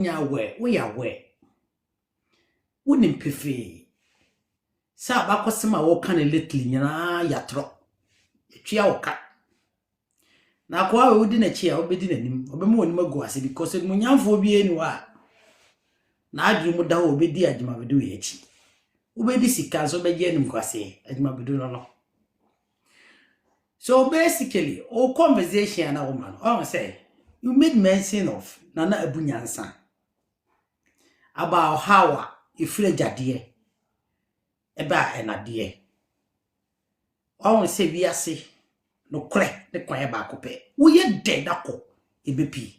we are where. Wouldn't prefer. Sa bakosema wo kan lately nyina yatro. Etwia wo ka. Na kwa we wudi na chia obedi nanim. Obemu onim agu ase because munyamfo bi eni wa. Na adru mu da ho obedi adwuma bedu ye echi. Obedi sika so beje enim kwase adwuma bedu no. So basically, all conversation na woman. I say you made mention of Nana Abunyansa about how you feel jadie eba enadie. I say we say no kre the kwan ba kope. Wo ye dead ako ebepi.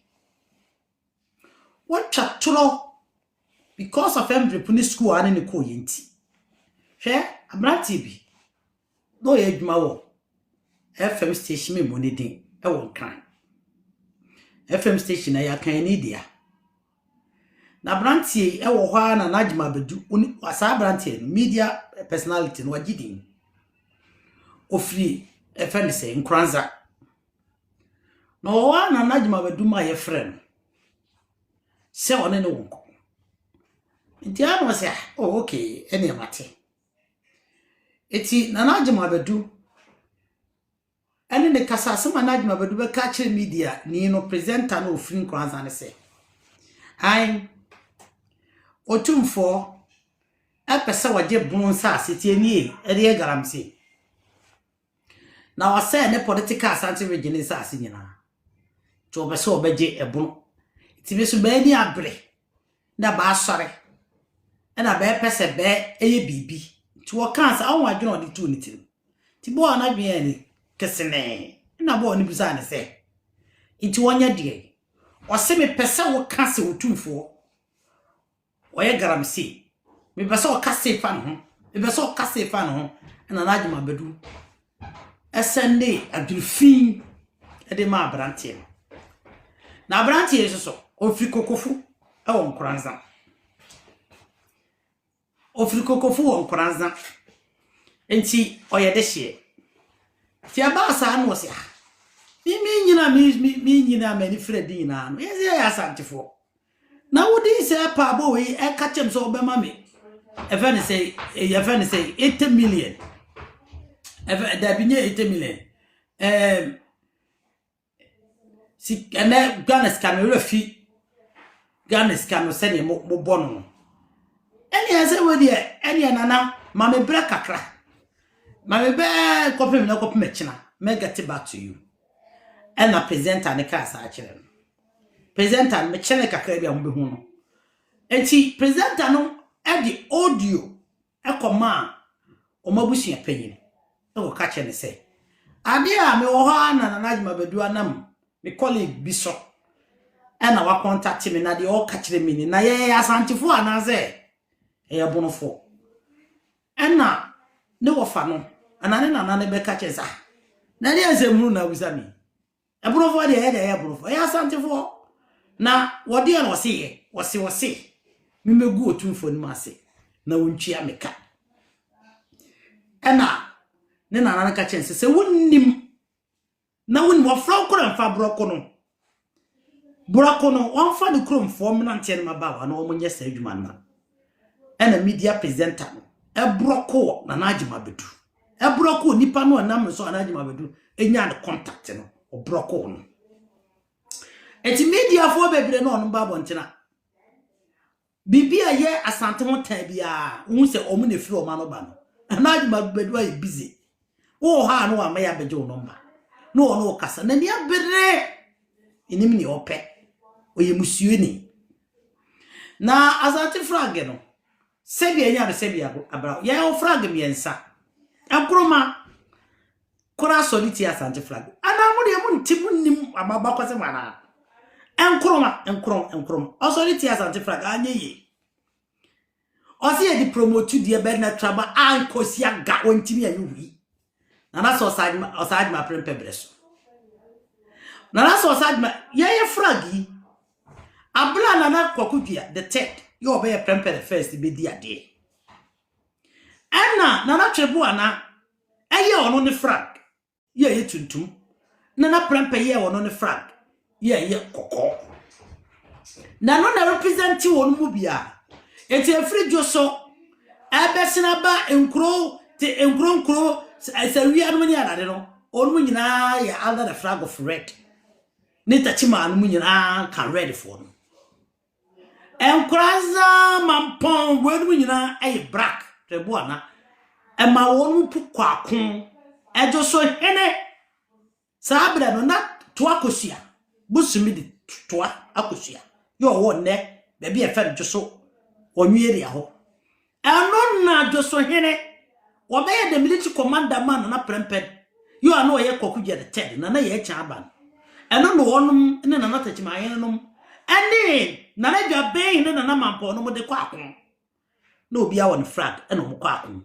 What chaturo because of em prepuni school ani ne ko yenti. Hwe abranti bi. No ye adwuma wo. FM station me money din e won kan. FM station ya kan ni dia. Na brantie e wo hwa na najma bedu oni asa brantie media personality no wagidin. Ofri FM say nkranza. No wa na najma bedu ma ye friend. Se one ne wonko. Nti ano say oh okay ene mate. Eti na najma bedu ene ne kasa asema na adwuma bedu be ka kire media ni no presenter no ofrin kwanza ne se ai otumfo apesa waje bunsa asetie ni ere garamse na wase ne political asante region sa ase nyina to be so beje ebun ti be so be ni abre na ba asore na be pese be eye bibi ti wo kansa awon adwuna odi tu ni ti bo na dwen ni kesene na bo ni bisa ne se iti wonya die o se me pese wo kase otumfo o ye garamsi me pese o kase fa no me pese o kase fa no na na adwuma bedu esende adulfin e de ma abrantie na abrantie so ofri kokofu e won kranza ofri kokofu won kranza enti o ye de hye ti abasa no se mi nyina mi nyina mani fredi na no yesi ya santifo na wodi se pa bo we e ka chem so be ma me e fa ne say 80 million e da binye 80 million si ene ganes camera fi ganes camera se ne mo bono ene ya se wodi ene nana ma me bra kakra my baby, copy me, no copy me, china. May get it back to you. And a presenter the cast actually. Presenter me chene kakrebi ambe hono. And she presenter no at the audio. A command o mabushi a penny. No catch and say. Adia me ohana na najma bedu anam. Me colleague Bishop. And our contact him na the all catch the meaning. Na ye asantifo anaze. E abonofo. And na ne wofa no anane na ne beka cheza na ne azemru na wuzami abrofo de he de abrofo ya santifo na wode na wose mi megu otumfo ni mase na wontwia meka ena ne na ka chense se wonnim na won wofra okoro mfa broko no wonfa de kromfo mna ntene mabawa na omonye sa adwuma na ena media presenter no ebroko na najima bedu ebroko nipa no anam so najima bedu enya the contact no obroko no eti media fo bebre no no babo ntina bibia ye asante ho tan bia hu se omu ne firi o ma no ba no najima bedu ay busy wo ha no ama ya beje o number no kasa na dia bere enim ni ope oye musueni na asante frage no sebi enya be sebi abra ya o frag miensa akroma kora soliti asante flag ana mo de mo ntimu nim amaba kwase mana enkroma o soliti asante flag anyeye o se e di promote di be na traba ankosi aga ontimi ayi na so osadma prempe breso na so osadma ye fragi abla na kwakudua the third you obey prempe the first be di ade na trebu ana eye ono ne frag ye tuntum na prempe ye ono ne frag ye kokko na no na represent won mu bia enti afri dwoso abesina ba enkro te enkro sawia no nya nade no onu nyina ya under the flag of red ne tachima no nyina can red for no enkraza mampon wenu nyina black trebu ana ema wonu pu kwakon ejoso hene sabra no na to akosia busumi di to akosia yo wo ne be efe joso onwere ho eno na joso hene obeye the military commander man na premped yo ano ye kokugye the ted na ye cha aban eno no wonum ne na natachima yenom ene na na dwa ben ne na mampo no de kwakon na obi a won flag eno mo kwakon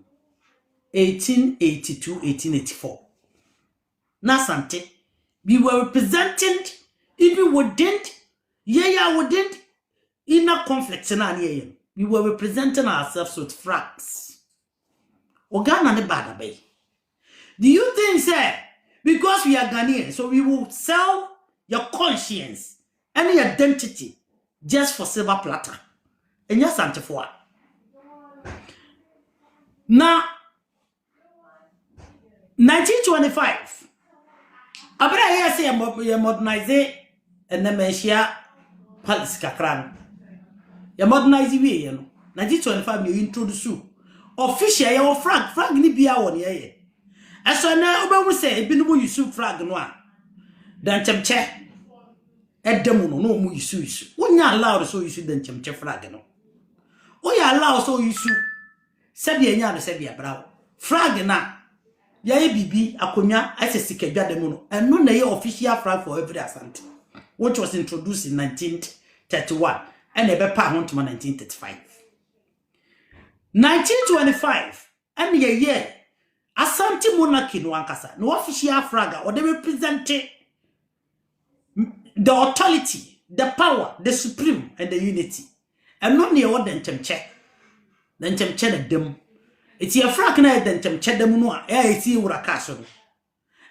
1882 1884 na sante we were represented even within inner conflicts na ane we were representing ourselves with flags Ogana ne bad bay. Do you think say because we are Ghanaians so we will sell your conscience and your identity just for silver platter? And yes, antifoa. Now 1925 abra here say you modernize and mention palace kakran. You modernize we you know 1925 you introduce official your flag ni bia won ye eso na obahu say ebinumu yusu flag no a dan chemche edemu no mu yusu wonya allow so yusu dan chemche flag no oya allow so yusu sabi enya no sabi abra flag na ya bibi akonya asesika dwademu no eno na ye official flag for every Asante which was introduced in 1931 and ebe pa ho to 1935 1925 and ye year Asante monarchy no ankasa no official flag or they represent the authority, the power, the supreme and the unity. And not near what then chemche them. It's your flag na then chemche them no it's you urakaso.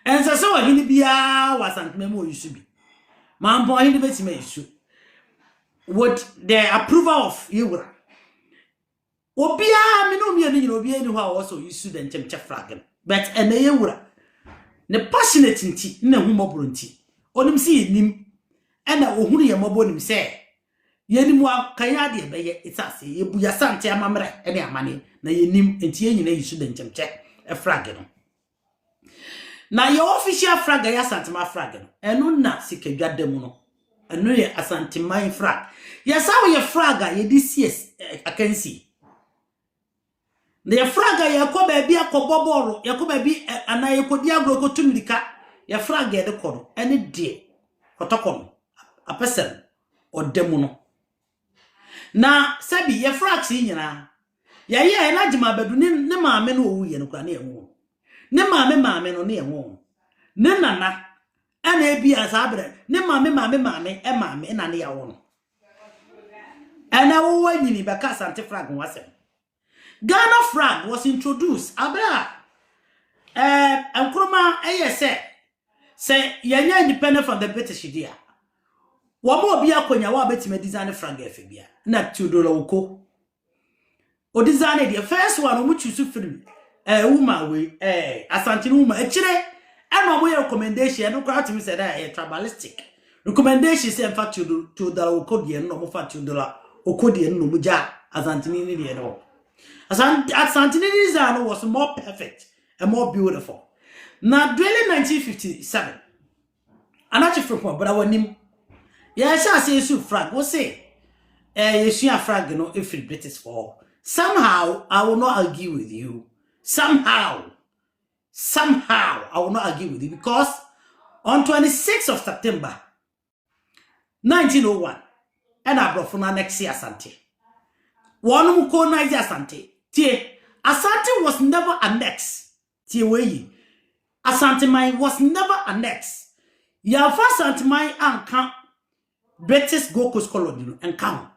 And so he be wasn't memo you should be. Man boy he be me issue. With the approval of you Obia me no me obi any how also use them chemche flag but and ye wura ne passionate nti na humobro nti onim si nim ena ohunu ye mobo nim se ye nim akanya de be ye itase ye buya sante amamre ene amane na ye nim nti ye nyina use them chemche e flag no na your official flag ya Asante ma flag no eno na sikadwadam no eno ye Asante man flag ye sawo ye flag ye di CS akansi the fraga yakoba bia koboboro yakoba bi anaye kodi agro ko tumlika ya fraga de kono ene die kotokono apesen odemu no na sabi ya frax nyina ya ye na jima badu ne maame no owu ye no kwa na emu ne maame no ne emu ne nana ana ebi asabre ne maame na ne ya wo no ana wo wanyini be ka Asante flag wasem Ghana flag was introduced abra Nkrumah say yanya independent from the British dia wo mo obi akonya wa betima design flag efebia na Theodore Oko o design the first one mu choose film woman we Asante woman akire and mo recommendation no kwat me say that tribalistic recommendation say in fact Theodore Oko die no mo fa Theodore Oko die no mu ja Asante ni die no Asante design was more perfect and more beautiful. Now, during 1957, I'm not sure but I want him. Yes, I say you flag. What say? You see a flag, you know, if it British for. Somehow, I will not argue with you. Somehow, I will not argue with you because on 26th of September, 1901, and I brought from next year Asante. One who colonized Asante. Asante was never annexed. Asante mine was never annexed. Ya first Asante mine and count British Gold Coast colony and count.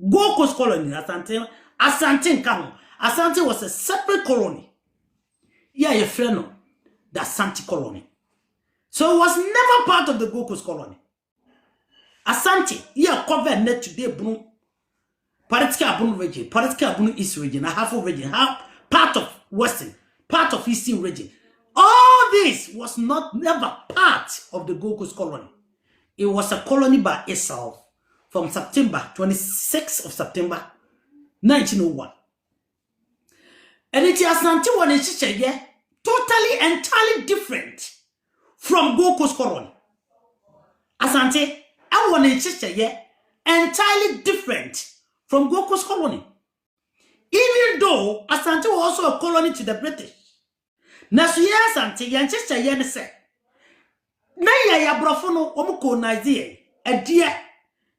Gold Coast colony Asante and count. Asante was a separate colony. Yeah, your friend the Asante colony. So it was never part of the Gold Coast colony. Asante, yeah, cover net today, Bruno. Political Bruno region, political Bruno East region, a half of region, half part of Western, part of Eastern region. All this was never part of the Gold Coast colony. It was a colony by itself from September 26th of September 1901. And it is Asante one in totally entirely different from Gold Coast colony. Asante, I want to entirely different from Gold Coast colony. Even though Asante was also a colony to the British. Na so ya Asante yan chiche ne se. Na ya brofo no omo colonize e die.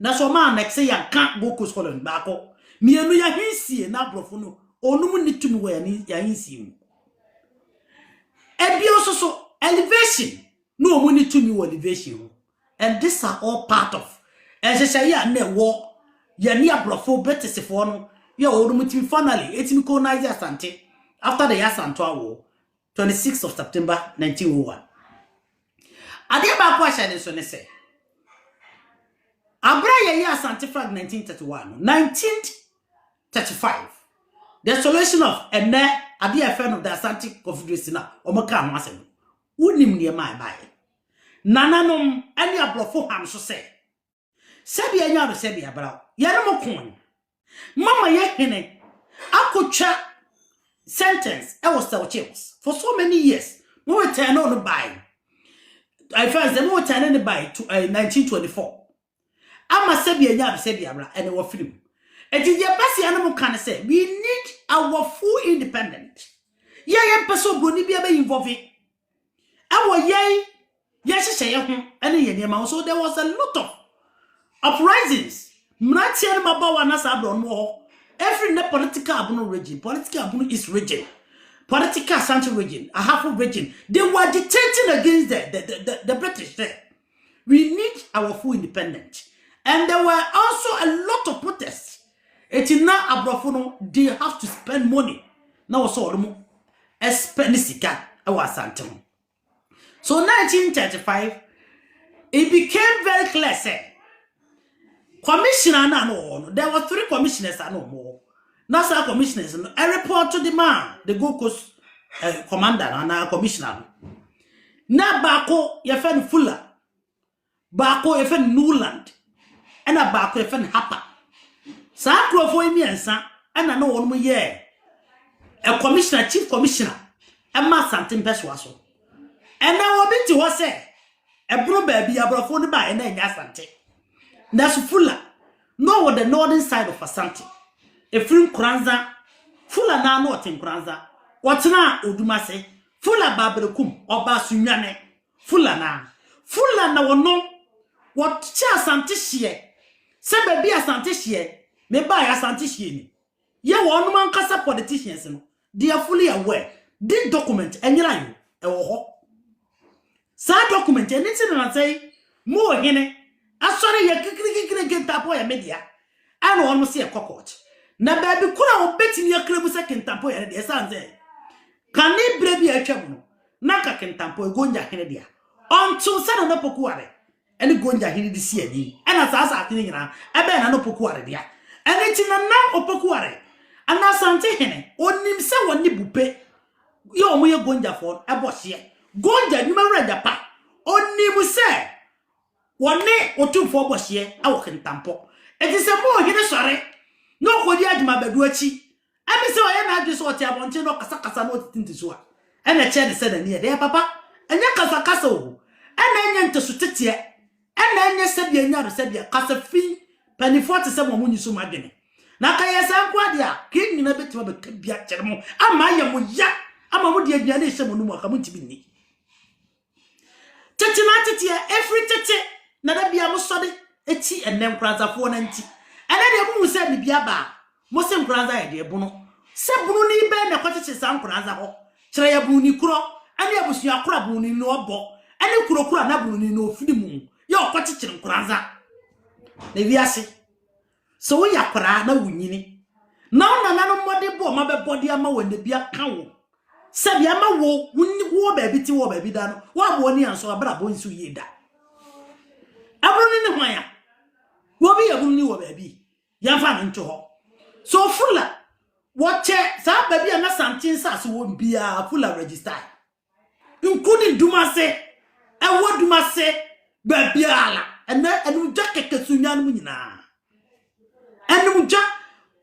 Na so ma annex ya kan Gold Coast colony baako. Mienu ya hinsie na brofo no onum ni tumi wo ya hinsie mu. E bi so elevation no omo ni tumi wo elevation. And these are all part of. And she say ya ne wo ya ni abrofo British fo no ya orumuti finally etimi colonize Asante after the Asante war 26th of September 1901. Ade ba kwa sha so ne say abra ya Asante flag 1931 1935 the solution of ene ade afa no the Asante Confederacy na omoka ho asem unim ne mai bai nananom ani abrofo ham so say sebi anya do sebi abra ya no mokon mama ye hene akotwa sentence I was still chills for so many years. We were turning on the by. I first them were turning the by to 1924. I'm a Sebia and our film. It is your best animal can say we need our full independence. Yeah, person Bruni be involved. Our yay, yes, say and so there was a lot of uprisings. Mnatian Mabawana Sabron war. Every political Abuno region, political Abuno East region, political Central region, a half of region, they were dictating against the British there. We need our full independence. And there were also a lot of protests. It is now Abrofono, they have to spend money. Now also spend sika our Santam. So 1935, it became very clear, say, commissioner no, there were 3 commissioners and no more. NASA commissioners, a report to the man, the Gold Coast commander and our commissioner. Na bako yefen Fuller, bako yefen Newland, and a bako yefen Happer. Sa krofo emi ensa, and I know one more year. A commissioner, chief commissioner, and ma something peswaso. And now what bit to say, a bro baby, a bro phone by and then Asante. That's Fuller. No, what the northern side of Asante. A film Kranza, Fuller na not in Kranza. What na Odumase, Fuller Babrekum, or Basunyane, Fuller na no. What cha Asante shie? Sebe be Asante shie, me buy Asante shie. Ye one man kasa politicians, they are fully aware. This document, and you sa document, anything I say, more hene. Asori ya kikiri kentapo ya media ano almost see a cockroach na baby kula obeti ya krebusa kentapo ya de sanze kani brebi ya twemu na ka kentapo gonja hene dia onto sana no pokuare eni gonja hene di si ani ana sasa atini nyina ebe na no pokuare dia eni tina na opokuare ana sante hene onim se woni bupe yo omo ye gonja fo ebo hye gonja nyuma wura pa onim se wone otumfo bohye awo kentampo etise mo hene sore no kodi adima badu achi ami se oye na adwe so oti abonche no kasa no tintiso a ena che de se na ne de papa enya kasa o ena enya nteso tete ena enya se bia nya do se bia kasa fi pani 40 se mo munyi so madene na ka yesa nko ade a kin nyina betima be bia kere mo ama ya mo ya ama mo de adua na ehye mo no mo aka mo tibi ni tete na tete every tete na da bia mo sode eti enem kranzafo na nti ene de mu se ni bia ba mo se nkranza ya de bunu se bunu ni be na kwatete san kranza ho kire ya bunu ni kuro ane abusu akura bunu ni no obo ane kuro na bunu ni no ofidi mu ya okwatete nkranza na wiase so wo yakura na wunyini na ona no mode bo ma be body ama wande bia kawo se bia ma wo baabi ti wo baabi da no wo abo ni anso abra bo nsu yeda abro ni hwan ya Wo be yabuni wo baby. Yamfa nto ho. So Fuller, what sa baby and something sass won't be a Fuller register. Including Dumase, and what Dumase, baby ala, and then and we jack a Sunyan Munina. And we jack,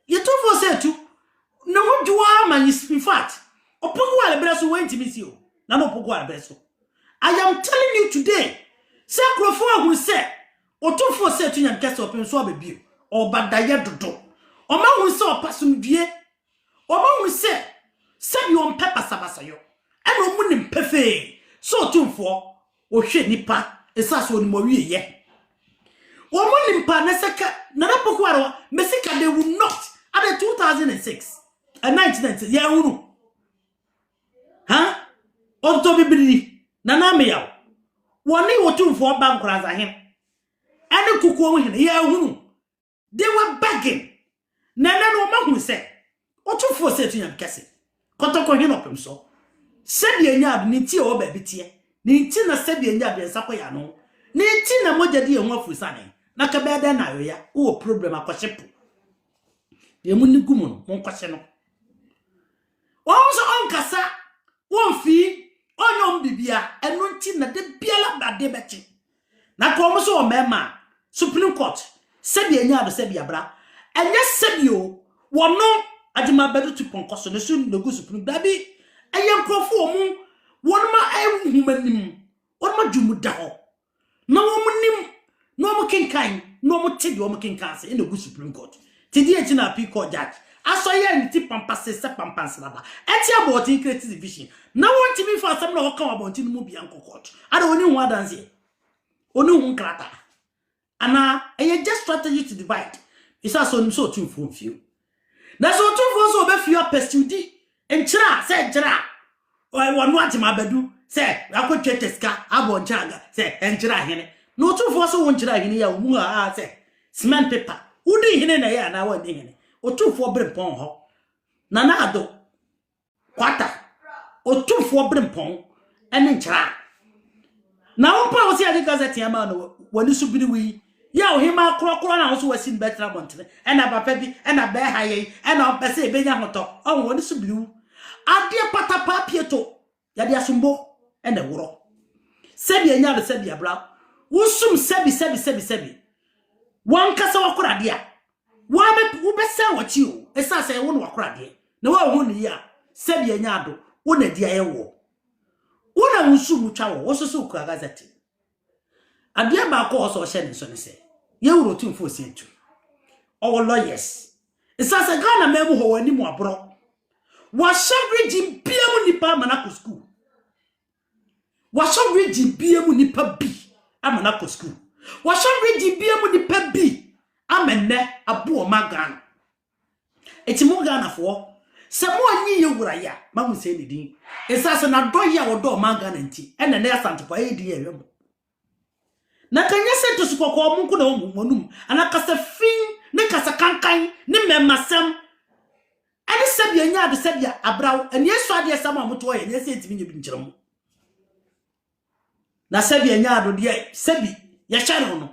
you told for said to no what you are, man, is in fact. Or Pogua Besso went to miss you. Nano Pogua Besso. I am telling you today, Sacro will say, or two for said to your guest up in Swabby, or Badaya Dodo. Or man will saw a person dear, or man will say, send you on pepper sabasayo, and no money perfect. So too for, or she nipa, a sass on Moria ye. Or money pa Nesaka, Nanapoquaro, Messica, they will not at 2006 and 1990, yeah, unu. Huh? On Toby Billy, Nanamia. One day or two for bankers are him. And the cook in yeah, unu. They were begging. Nana no man who said, or two for setting and cassie. Kotoko him up him so. Sabi nyab ni ti o baby tie. Ni ti na sabi nyab ya sakoya no. Ni ti na moja di enwa fusane. Na ka beda na yo ya o problem akwashepu. Ye mu ni gumu no won kwashe no. Won so on kasa won fi onyom bibia enu ti na de biala bade bechi. Na ko mo so o mema Supreme Court sabi nyab sabi abra. Enye sabi o wono adima bedu tu ponkoso ne so no go Supreme dabi. Ayam crofo mu wonma humanim wonma dwumu da ho na womunim no mo kenkan no mo tedi wo mo kenkan se in the Supreme Court tedi enti na Appeal Court judge asoye nti pampase se pampanse baba eti about creative division na wonti mi fa asem na wo kan about ni mu bia court ada oni hu adanse oni hu krata ana eye just strategy to divide isa so so tun fo fio na so tun fo so be fio pestudi enchira se enchira wonu atima badu se akotwe teska abo nchaga se enchira hene no tu fo so wonchira hene ya mu se cement paper udi hene na ya na wani hene otu fo brempon ho na na ado kwata otu fo brempon ene nchira na wonpa wo se ade gazette ya ma no wani subiri wi ya ohima krokro na so wasi betra bontre ena papa bi ena be haye ena opese ebenya hoto on woni subiri Adia patapa pieto yade asumbo ene woro sebi enya de sebi abra wusum sebi wan kasa wakora dia wa be ubesa wachi o esa se wo no wakora dia na wa hu ni ya sebi enya ado wo na dia ye wo na wusum twa wo wo so ku agazati adia ba ko so hye ni so ne se ye wuro tumfo sentu o lawyers esa se Ghana memu ho wani mu abro washabri jimbiemu nipa amanako school washabri jimbiemu nipa bi amanako school washabri jimbiemu nipa bi amenne abo magana etimu Ghana fo se mo anyi yewura ya mamu se ni din esase na do ya wodo magana nti ene na yasantepo ayedi yewem na kanya se to sukoko munku na omunum anakasa fin ne kasa kankan ne memmasem ani sabia nya de sabia abraw ani yesu ade sama moto ye ne se ntimi nye bi nkyerem na sabia nya do de sabi ya hyare no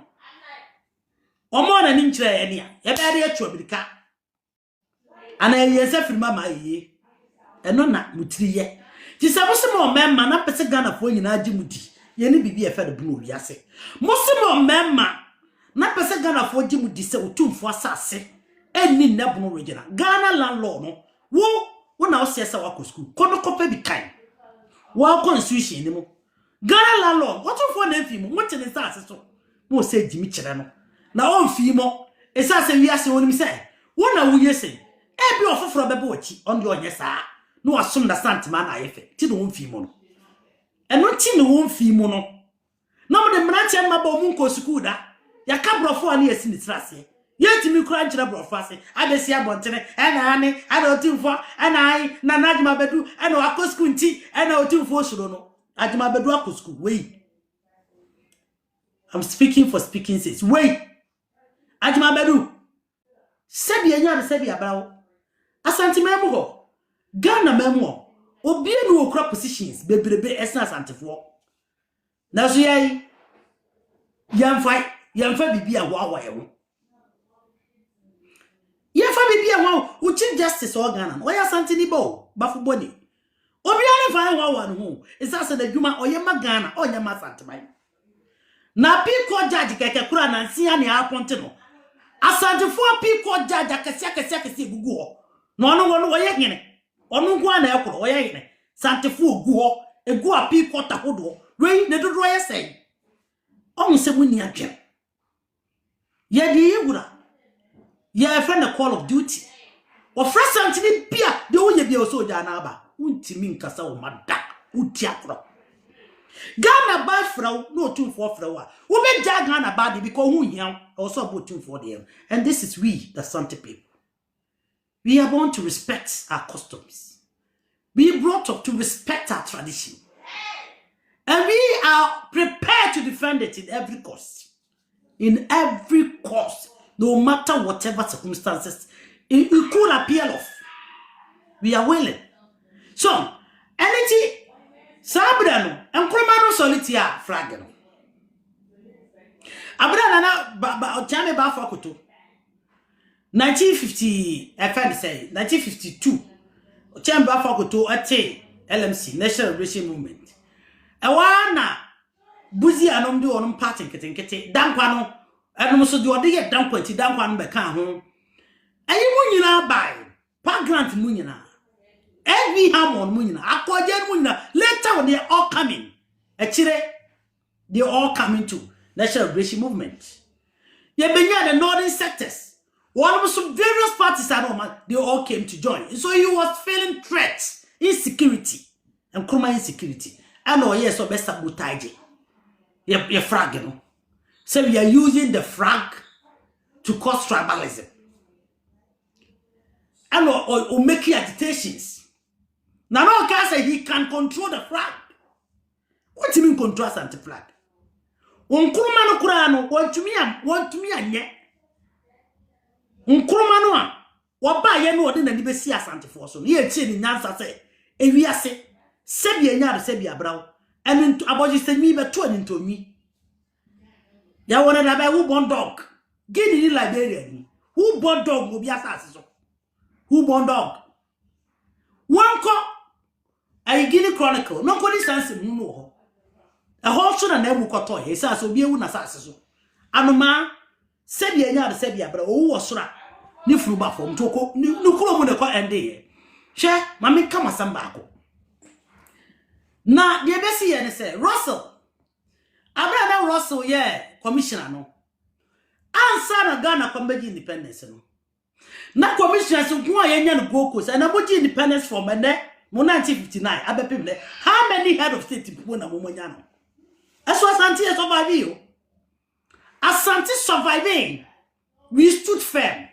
omo na ni nkyere ye ne ya be ade atwa birika ana ye se firma ma ye eno na mutiri ye ti se mo se mo memma na pese Ghana fo nyina agi mudi ye ne bibi e fe de bu wi ase mo se mo memma na pese Ghana fo agi mudi se otumfo asase eni nabuno regional Ghana landlord no wo na osesa wa school kono kope bi kan wa constitution ni mo Ghana landlord what for na fi mo mo tene sa ase so mo se jimi kire no na on fi mo esa se wi ase woni se wo na wo yese e bi ofoforo bebe wachi on de onye sa no asum da santima na ayefe ti no on fi mo no eno ti no on fi mo no na mo de mranche ma ba mu nko school da ya kabrofo ani esi ni trase yeti mi kura nchira brofase abesi abontere ena ani ana otimfo ena ai na najima bedu ena akosku nti ena otimfo suro no ajima bedu akosku wait I'm speaking for speaking says wait ajima bedu sebi enya na sebi abrawo asante memu ho Ghana memu ho obi enu okura positions bebrebe esna asantefo na so yai yamfa bibia wa ye ho wa uchi justice organ o ya santini bo bafu boni obi ani fa wa wa no is that the dwuma oye magana onya ma santimai na piko judge keke kura na nsia ne aponte no asantefo piko judge akese gugu ho no ono oye hene ono nko na ekoro oye hene santefo ogu ho egu a piko tahodo we ne dodo oye sei on se muni adwe ye di igura ye friend the call of duty o fresh santini bia de wo ye bia o so ja na aba untimi nkasa wo mada uti akro Ghana ba fraw no tun for fraw wo be ja Ghana ba de because hu hia also about tun for there and this is we the Santi people. We are born to respect our customs. We brought up to respect our tradition. And we are prepared to defend it in every cost. In every cost, no matter whatever circumstances it could appear of. We are willing. So, anything Sabrano and Cromano Solitia Fragano. Abrana ba Chame Bafakuto 1950, I find say 1952. Chame Bafakuto ate LMC National Liberation Movement. Ewana Buzi anom do onom party ketenkete dankwa no enom so de ode ye dankwa ti dankwa no be kan ho. Ayi mu nyina bai pa grant mu nyina. Every Hammond Munina, Aquajan Munina, later when they're all coming. Actually, they're all coming to National Liberation Movement. You have been the northern sectors. One of some various parties they all came to join. So he was feeling threats, insecurity, and Kruma insecurity. I know, yes, so best sabotage. You're frag, you know. So we are using the frag to cause tribalism. I know, or making agitations. Now, no can say he can control the flag. What do you mean control anti flag? Unkurumano kurano, want to me anye. Unkurumano, what by ye no ordinary the Bessia Santa Forson. Ye chin in answer say, if we are say, Sebia Yard, Sebia Brow, and into about you send me but turn into me. Ya wanted to buy who born dog. Get in Liberian. Who born dog will be assassin? Who born dog? One call. I Guinea Chronicle, no good sense in no. A horse and never got toy, he says, so be a win assassin. Anoma, Sebia Yard, Sebia, but oh, was right. Nifru Buffum, Toko, no with the call and day. Share, mammy, come a sambako. Now, dear Bessie, and say, Russell. Abraham Russell, yeah, commissioner, no. Answer a Ghana comedy independence, no. Na commissioners who go and Gokos and about independence from a net. 1959, Abe how many head of state people na Momonyano? As was Santi surviving. As Santi surviving, we stood firm.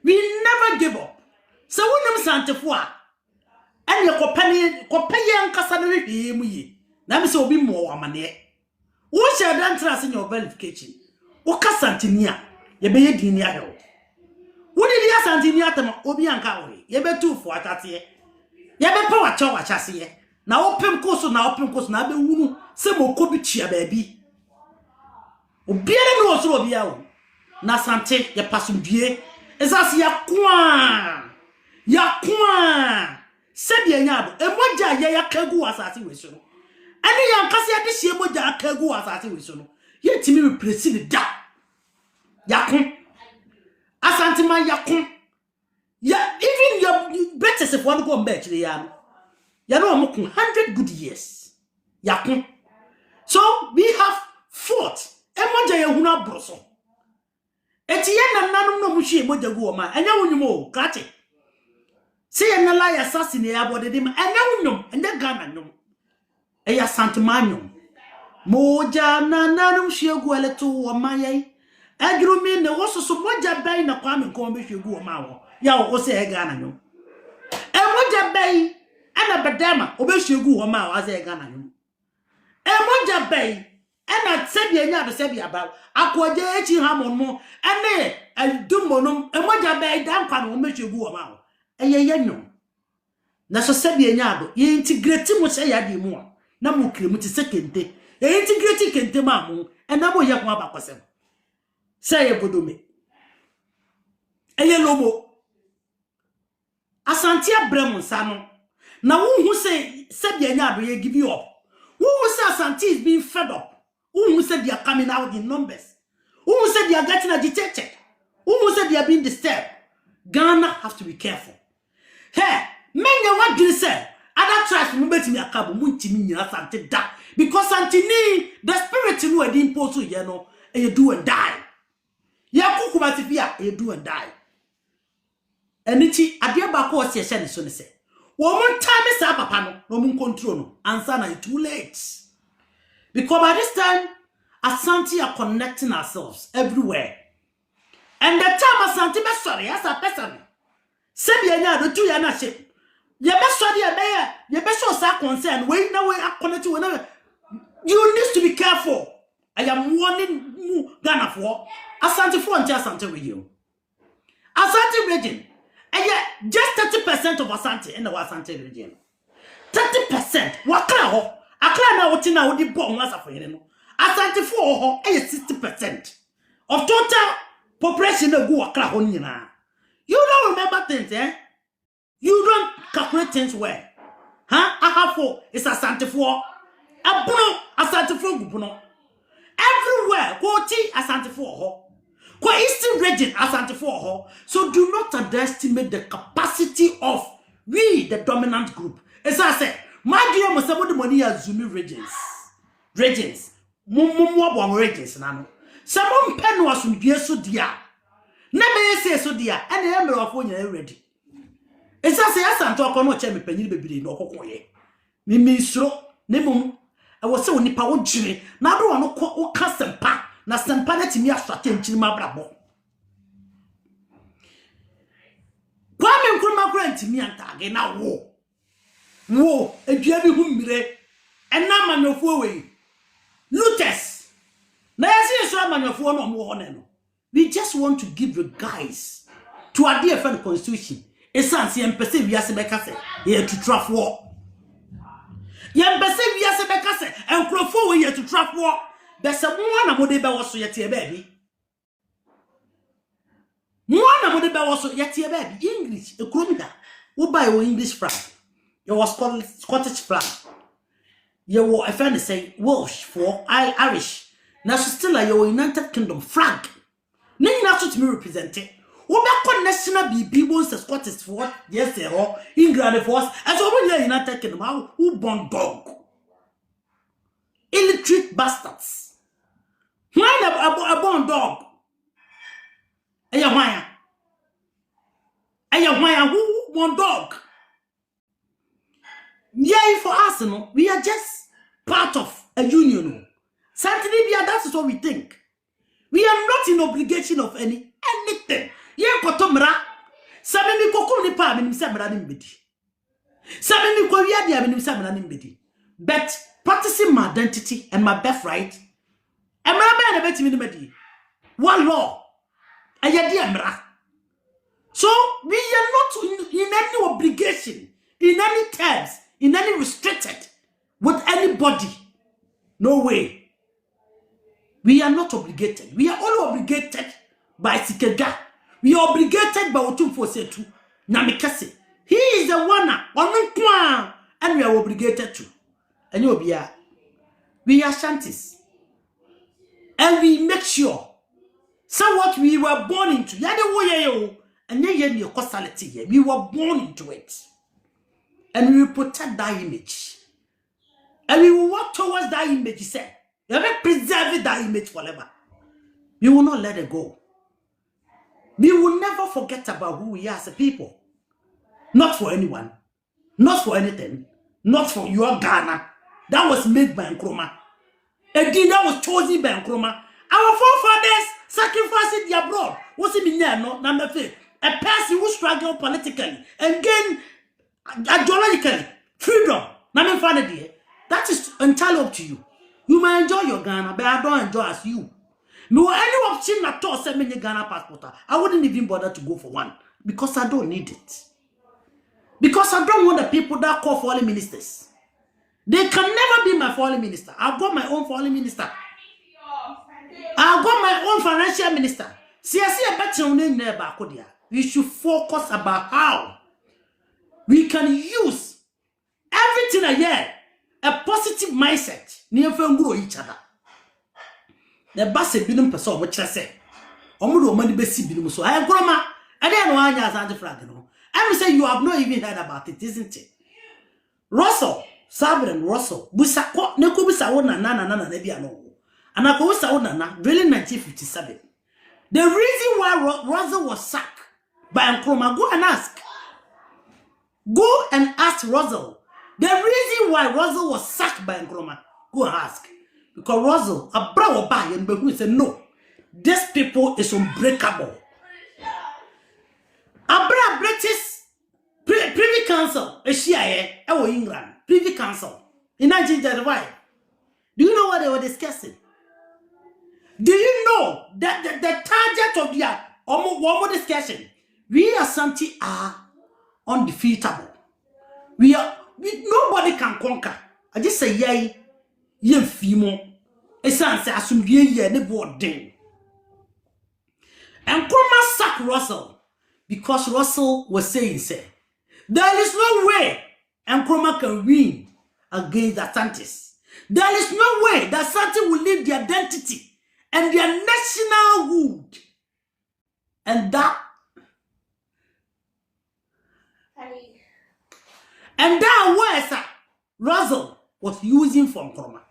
We never gave up. So when I'm Santa Fua, and your company and Casanari, me, now so be more money. What shall done trust in your verification? O Casantinia, ye be a dinia. What did you Santinia Obianca? Ye be too for that year. Yabe pa wacha wacha se na opem koso na be wunu se mo ko bi tua baabi obiere no so obia wo na sante ye pasumdue esase yakwa se bia nya do emoja ye yakagu asase we so no ene yankase ade hie emoja akagu asase we so no ye timi replace the da yakun asante man yakun. Yeah, even your better if one go back to the yam. You know, 100 good years. Yakun. So we have fought. Emoja yehuna broso. Etienne nanum no mushi emoja go ma. Enya wunyumo, kati. Say na lie assassin ya body dem. Enya wunyum, enya Ghana nyum. Eya Santimanyum. Moja nanum shiegu eletu wa mayai. Agrumi ne woso so moja bai na kwame nkombe shiegu wa mawo. Ya o se Ghana no. E moja bai ana bedama obehwegu ho ma o se Ghana no. E moja bai ana sebia nya do sebia ba akoje echi hamon mo ene adumonum e moja bai dan kwa no mehwegu ho ma o. Eyeye no. Na so sebia nya do ye integrate mo se ya di mo na mo kremu ti sekente. E integrate kente ma mo e na mo ye ko abakosem. Say bodome. Eye lomo Asantia Bremunsano. Now who say Sebianya give you up? Who say Asante is being fed up? Who said they are coming out in numbers? Who said they are getting agitated? Who said they are being disturbed? Ghana have to be careful. Hey, many what you say? Other tribes remember to me a cabo munchini Asante da. Because Santini, the spirit you know didn't post you know, and you do and die. Ya kukumatifia, you do and die. And it's a dear bako se shani so say. Woman time is up papa no mun control no. Answer na too late. Because by this time, Asante are connecting ourselves everywhere. And the time Asante be sorry as a person. Sebianya the two yana shape. You be sorry a you be so sa concern. Wait now we are connected whenever. You need to be careful. I am warning you Ghana for Asante for and Asante with you. Asante region. And yet just 30% of Asante in the Asante region. 30%. What kind Akla na wotina wodi bomb wasa for you. Asante for ho 60% of total population go akla ho nyina. You don't remember things, eh? You don't calculate things well. Huh? Ahafo is Asante for. Abuno Asante for gubuno. Everywhere Kwoti Asante for ho. Kwa Eastern region Asante for ho. So do not underestimate the capacity of we, the dominant group. As I said, my dear Musabodi money as Zumi regions. Regions. Mumwa regions nano. Some pen was from dear so dear. Never say so dear, and the ember of when you're ready. As I say, as I'm talking no chemi penny baby no cocoye. Mimi so, Nemum. I was so nipa o jiri. Now do no o kasempa. Na sempa na timi aswate nchirima brabo. Kwame nkruma kura ntimi antage na wo. Wo, edua bi hu mire. Ena manofo we. Looters. Na yesi so manofo no mo ho no. We just want to give the guys to a dear friend constitution. Essence yempese wiase beka se ye to trap war. Yempese wiase beka se enkrofo we ye to trap war. There's a one amode be was so yet baby. One amode be was so yet baby. English, a cromida. Who buy your English flag? You was called Scottish flag. You were a friend say Welsh for Irish. Now still are your United Kingdom flag. Name not to me represented. Who back national be wants a Scottish for yes, or England for us as over the United Kingdom. How who born dog? Illiterate bastards. Why a born dog? Why who born dog? Yeah, for us, no, we are just part of a union. Something that is what we think. We are not in obligation of anything. Yeah, kotomra. Sabeni kokum ni pa minim semra ni mbedi. Sabeni ko wi ade minim semra ni mbedi. But practicing my identity and my birthright. Emra be na betimi ni medi. One law. Ayadi emra. So we are not in any obligation, in any terms, in any restricted with anybody. No way. We are not obligated. We are all obligated by Sikega. We are obligated by Otumfo Setu. Namikase. He is the one and we are obligated to. And you be we are Shantis. And we make sure. So what we were born into. And we were born into it. And we will protect that image. And we will work towards that image, he said. You have preserved that image forever. We will not let it go. We will never forget about who we are as a people. Not for anyone. Not for anything. Not for your Ghana. That was made by Nkrumah. A dinner was chosen by Nkrumah. Our forefathers sacrificed their blood. What's it mean? No, number 3. A person who struggled politically and gained ideologically freedom. That is entirely up to you. You may enjoy your Ghana, but I don't enjoy as you. No any option at all send me Ghana passport. I wouldn't even bother to go for one because I don't need it. Because I don't want the people that call foreign ministers. They can never be my foreign minister. I've got my own foreign minister. I've got my own financial minister. See, I see a better name there back there. We should focus about how we can use everything a year, a positive mindset, near grow each other. The bass has been person, which I say. Omudo money be see binum so. I grandma, I don't know why you're anti flag. No, I say you have not even heard about it, isn't it? Russell, Sabrin Russell, Busako, Nekubisa wona nana nebiano. And I go Sauna, really 1957. The reason why Russell was sacked by Nkrumah, go and ask. Go and ask Russell. The reason why Russell was sacked by Nkrumah, go and ask. Because Russell, a bravo by and Behu said, no, this people is unbreakable. A British Privy Council, a CIA, England, Privy Council, in 1935. Do you know what they were discussing? Do you know that the target of their one more discussion? We Asante are undefeatable. Nobody can conquer. I just say yay, ye fimo. Esan say asumdue ye ne boarding. And Nkrumah sacked Russell because Russell was saying, say, there is no way Nkrumah can win against the Asantes. There is no way that Asante will leave their identity and their nationalhood. And that words Russell was using from Nkrumah.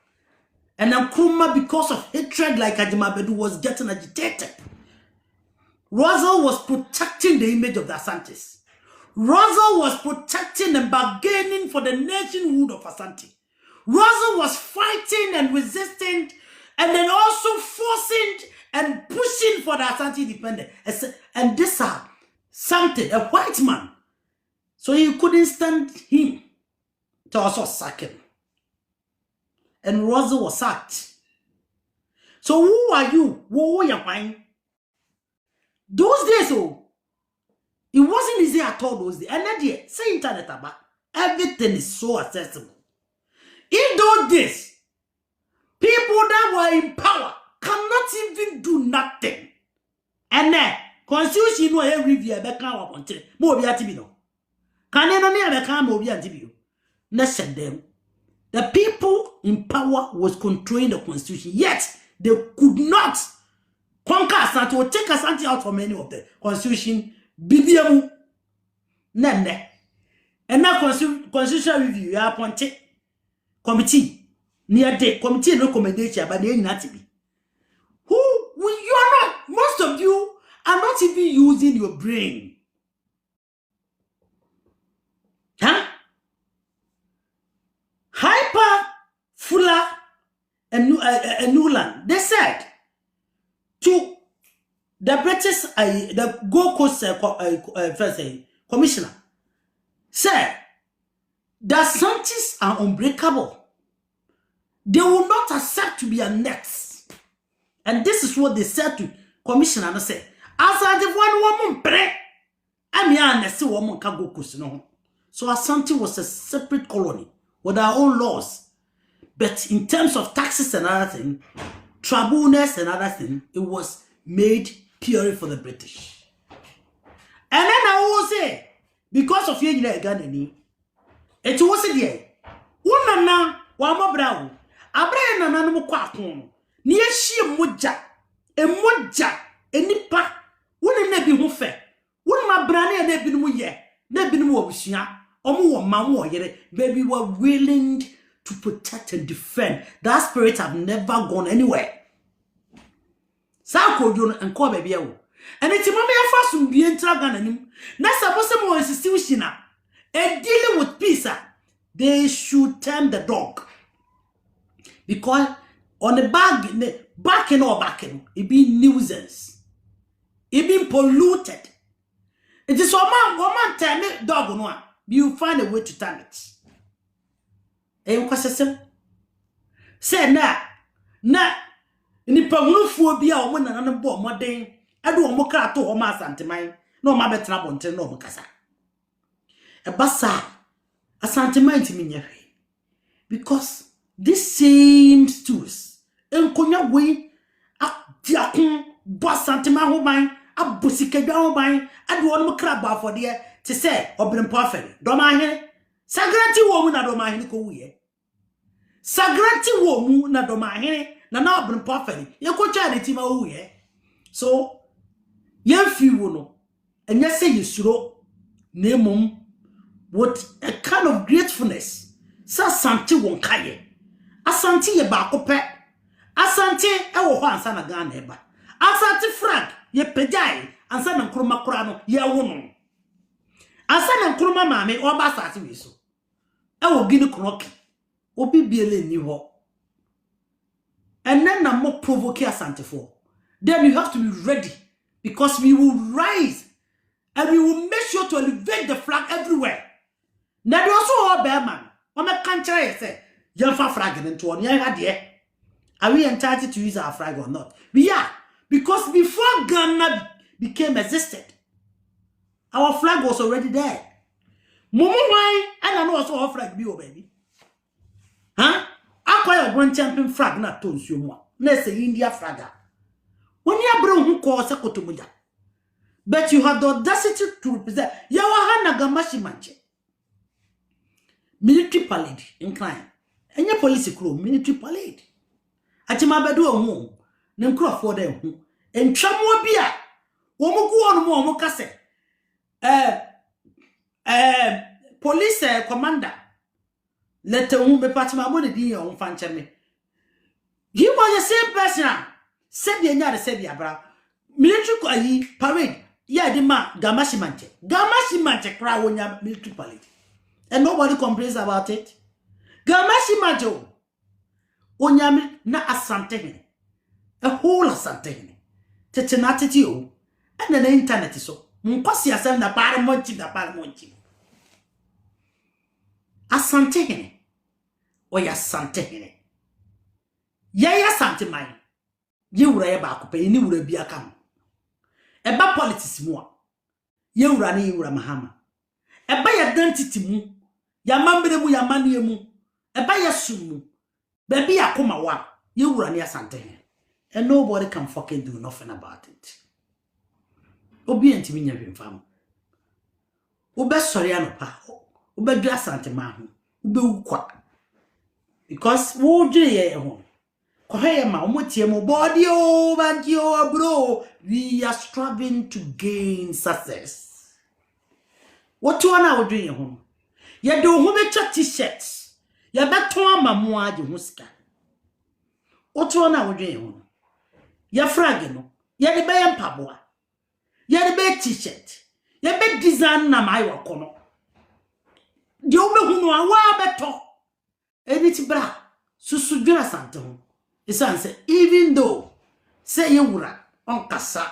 And Nkrumah, because of hatred like Ajimabedu, was getting agitated. Russell was protecting the image of the Asantes. Russell was protecting and bargaining for the nationhood of Asante. Russell was fighting and resisting and then also forcing and pushing for the Asante independence. And this are something, a white man. So you couldn't stand him to also sack him. And Russell was sacked. So who are you? Who are you fine? Those days, it wasn't easy at all those days. And then say internet about everything is so accessible. In those days, people that were in power cannot even do nothing. And then constitution no every review be kan wa ponte. Mo obi ati bi no. Kan no me be kan mo obi ati bi. Na shed them. The people in power was controlling the constitution, yet they could not conquer Asante or take Asante out from any of the constitution. Bibiamu nene. And now constitutional review ya appointed committee near the committee no recommendation but they not to be. Who you are not, most of you are not even using your brain. Huh? Hyper, Fuller, and Newland, they said to the British, the Gold Coast commissioner, said the Asantes are unbreakable. They will not accept to be annexed. And this is what they said to commissioner. And they said, Asante one woman pre, I'm here and woman can go coast. No. So Asante was a separate colony with our own laws. But in terms of taxes and other thing, tribunals and other thing, it was made purely for the British. And then I will say, because of you, it was a day. Unana, Wama Brown, Abraham and Animal Quackon, near she moja, a nipa, wouldn't they be who fair? Wouldn't my brandy and they been ye, they been more or more, baby were willing to protect and defend. That spirit have never gone anywhere. Sako John and call baby. And it's a moment of be intragan. That's supposed to more institution. And dealing with peace, they should turn the dog. Because on the backing or backing, it be nuisance. It be polluted. It is one turn the dog on one. You find a way to turn it. And question say na nipa hunufuo bia o mo nana bo moden ade o mo kra to o ma Asanteman na o ma betena bonten na o mo kasa e basa Asanteman ti minya hwe because this same stews enkonya we diakon bo Asanteman ho ban abusika dwa ban ade won krab afode te se obrenpo afere do ma hene sagranti wo mu na do ma hene ko wuye sagranti wo mu na do ma hene na obrenpo afere ye ko cha de ti ma wuye so ye fi wo no enye se yesuro nemum what a kind of gratefulness sa santi won kaye asante ye ba ko pe asante e wo ho ansa na Ghana eba asante frag ye pejai ansa na nkroma kora no ye wo no ansa na nkroma maame o ba asate wi so e wo gini kroki obi biele ni ho and then na mo provoke asante for then you have to be ready because we will rise and we will make sure to elevate the flag everywhere. Now they also all bear man. On a country say, young flag into one young idea. Are we entitled to use our flag or not? We are, because before Ghana became existed, our flag was already there. Momo why and I know also our flag be baby. Huh? I call a grand champion flag not to you more. Let's say India flag. When you bring who call Sekotumuja. But you have the audacity to represent Yawahana Gamashi Manche. Military parade incline. And your police crew, military parade. Atima bedu omo, nenkro for them. And chamwa bia. Womuku on mo mokase. Police commander. Let him be patima money di on fanchame. He was the same person. Said the nyare said the abra. Military parade. Yeah, the man Gamashi Manche. Gamashi Manche cry when you military parade. And nobody complains about it. Gamashi Manche. Onyami na asante hene. A whole asante hene. Tetenatiti o. And the internet so. Mkwasi asem na paramonchi. Asante hene. Oya asante hene. Yaya asante mai. Ye wura ye ba akupe ni wura bi aka ho. Eba politics mu a. Ye wura na ye wura mahama. Eba ya identity mu. Ya mambre mu ya manie mu. Eba ya sumu. Baby akoma wa. Ye wura na asante hene. And nobody can fucking do nothing about it. Obi entimi nya hwemfam. Obe sori anopa. Obe dwa asante ma ho. Obe ukwa. Because wo dwe ye ho. Body bro. We are striving to gain success. What you are now doing home? You do home t-shirts. You bet to mamma de muska. What you are now doing home? You're fragging. You're the bay and pabua. You're the bay t-shirt. You bet design na my wakono. The old who know a wa better. And it's bra. Susu Juna Santo. Say, even though say you wura on kasa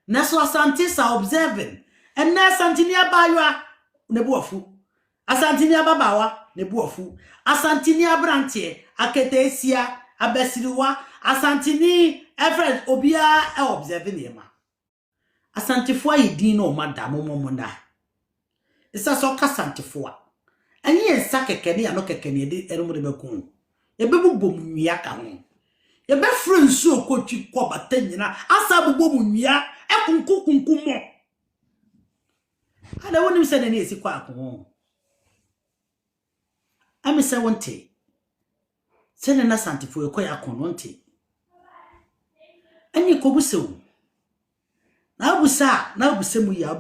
na so asante sa observing and na asante ni abawa ne buafu asante ni ababawa ne buafu asante ni abrante aketesia abesiriwa asante ni everett obia e observing yema asante fo ayidin no madam mommonda isa so kasante fo and yes, Sakekeni and no Kekeni, Erumu Bekun. A baby boom yaka. A be friend so coachy quaba tenina, Asabu boom ya, Ekun Kukun Kumo. I don't want him send any quack. I'm a 70. Send an assante for a quack on tea. And you could so. Now we saw, now we say we are.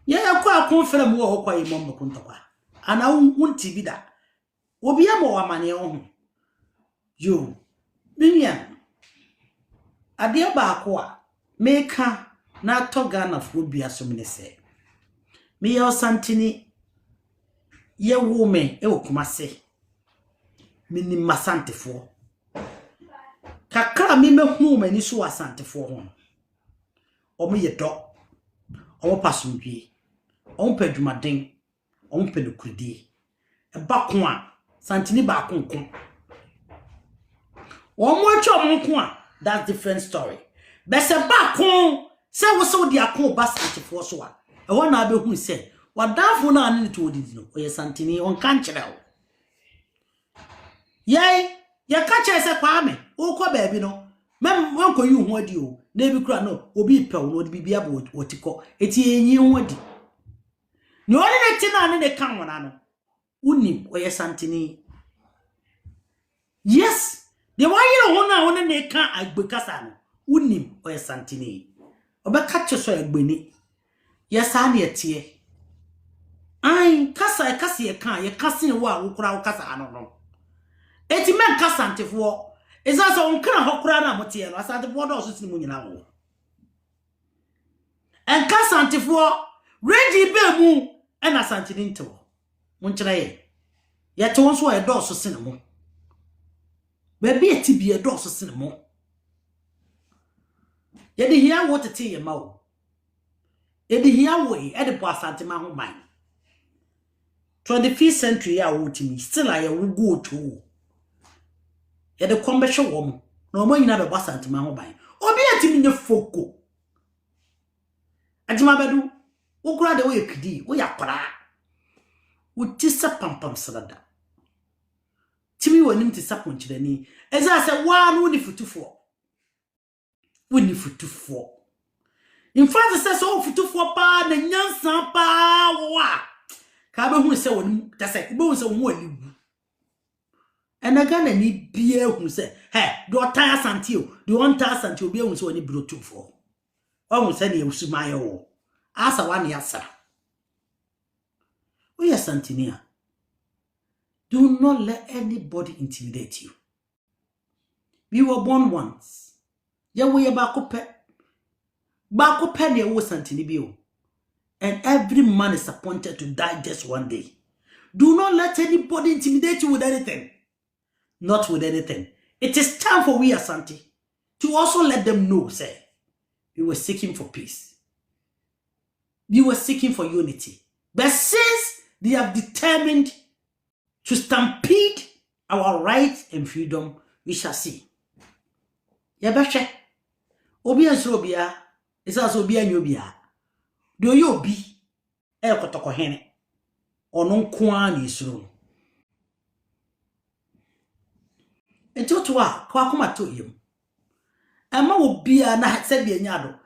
Yeah, quite confident more kwa imombo kuntokwa. Ana unti bida. Obi amo wa mane ohun. Yo. Minian. Ade ba akwa meka na toga na fo bia so mene se. Me yo santini ye wo me e okumase. Mini masantefo. Kakra mi mehu mani so asantefo ho. Omo ye do. Omo pasumdwe. On pe dwumaden on pe nokredi e ba ko a santini ba konkon won mo twa mo ko a that's different story be se ba kon se wo so di akon ba santifo so a e wona be hu se wadafo na ane to odidi no oye santini on kan kire wo ye ka kire se kwa me wo kọ baabi no mem won ko yi ho adi o na bi kura no obi pew no odi bibia bo otiko eti enyi ho adi ni oni na ti na ane ne kan wona no unim oye santini yes the one you ho na wona ne kan agbekasa no unim oye santini obeka kye so agbeni yesa na etie ai kasa ye kan ye kase wo a wo kura wo kasa no eti men kasa ntefo esa so nkra ho kura na motie no asantefo do so sini mu nyina wo en kasa ntefo ready be mu ena santini ntewo mu nkira ye to so e do so sini mu baby eti bi e do so sini mu ye de hia wo tete ye mawo e de hia wo e de po asantema ho ban 25th century ya wotimi still aye wo go to ye de kombehwe wo mo na omo nyina be bosantema ho ban obi atimi nye foko ajima bedu wo kura de wo yekidi wo yakora wo tisa pampam srada timi wonim tisa ponchirani eza se wa no ni futufo woni futufo in fact se so futufo pa na nyansa pa wa ka be hu se woni tase be hu se won alibu enaga na ni bie hu se do tan asante o do on tan asante obi hu se woni brotufo o hu se na esumaye wo asa wa na yasara o ya santinia do not let anybody intimidate you. We were born once. Ya we bakope ne wo santini bio. And every man is appointed to die just one day. Do not let anybody intimidate you with anything. Not with anything. It is time for we Asante to also let them know, say, we were seeking for peace. We were seeking for unity. But since they have determined to stampede our rights and freedom, we shall see. Yabashe. Obi ansobia, isa so obi anyobia. Do you be e kotoko hene? Ono nko an isuru. Enti oto a kwa koma to yem. Ema obi a na se bi anyado.